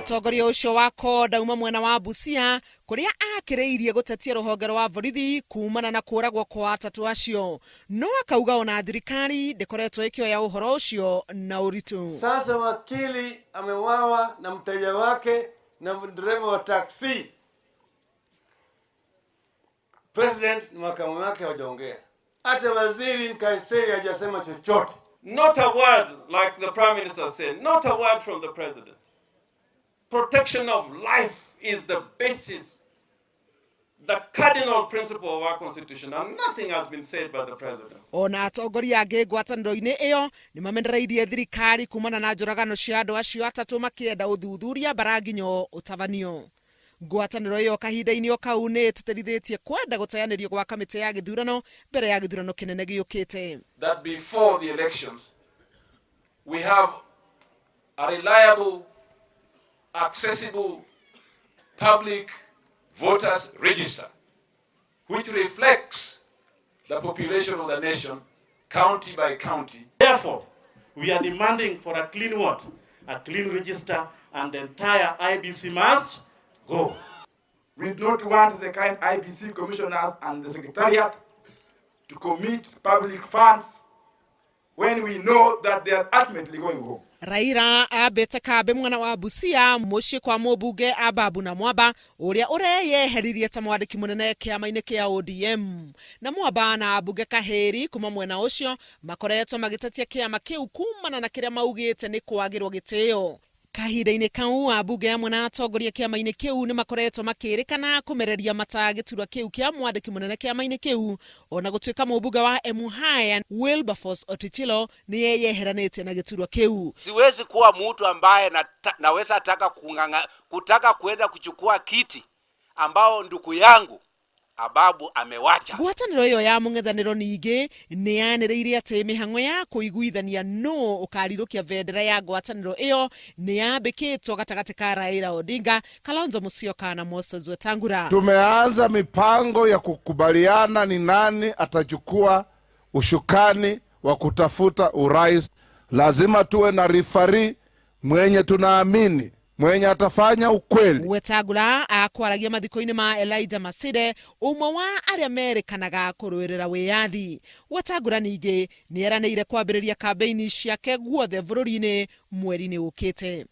Mutongoria ucio wa ko dauma mwena wa Busia kuria akireirie gutetia ruhonge rwa borithi kumana na kuragwo kwa atatu acio, no akauga ona thirikari ndikoretwo ikioya uhoro ucio na uritu. Sasa wakili amewawa na mteja wake na dereva wa taksi. President na makamu wake hawajaongea. Hata waziri Nkaiseri hajasema chochote. Not a word, like the Prime Minister said, not a word from the President. Protection of life is the basis, the cardinal principle of our Constitution, and nothing has been said by the President. Ona atongoria angi ngwataniro-ini iyo ni mamendereirie thirikari kumana na njoragano cia andu acio atatu makienda uthuthuria baranginyo utavanio. Ngwataniro iyo kahinda-ini o kau ni iteterithitie kwenda gutayanirio gwa kamiti ya githurano mbere ya githurano kinene giukite. That before the elections we have a reliable, accessible public voters register which reflects the population of the nation county by county. Therefore, we are demanding for a clean what? A clean register, and the entire IBC must go. We do not want the kind IBC commissioners and the secretariat to commit public funds when we know that they are ultimately going home. Raila abete kabe mwana wa Busia muci kwa mubunge Ababu na Mwaba uria ureyeheririe ta mwandiki munene kiama-ini kia ODM, na Mwaba na abunge Kaheri kuma mwena ucio makoretwo magitetia kiama kiu kumana na kiria maugite ni kwagirwo gitio. Kahinda-ini kau abunge amwe na atongoria kiama-ini kiu ni makoretwo makirikana kumereria mata giturwa kiu kia mwandiki munene kiama-ini kiu, ona gutuika mubunge wa Emuhaya Wilberforce Otichilo ni yeyeheranitie na giturwa kiu. Siwezi kuwa mtu ambaye naweza kutaka kwenda kuchukua kiti ambao ndugu yangu Ababu amewacha. Ngwataniro iyo ya mung'ethaniro ningi ni yaniriire ati mihango ya kuiguithania no ukarirukia vendera ya ngwataniro iyo ni yambikitwo gatagati ka Raila Odinga, Kalonzo Musyoka na Moses Wetangula. Tumeanza mipango ya kukubaliana ni nani atachukua ushukani wa kutafuta urais. Lazima tuwe na rifari mwenye tunaamini, mwenye atafanya ukweli. Wetangula akwaragia mathiko-ini ma Elijah Masinde, umwe wa aria merikanaga kuruirira wiyathi. Wetangula ningi ni eranĩire kwambĩrĩria kambeini ciake guothe bũrũri-inĩ mweri-inĩ ũkĩte.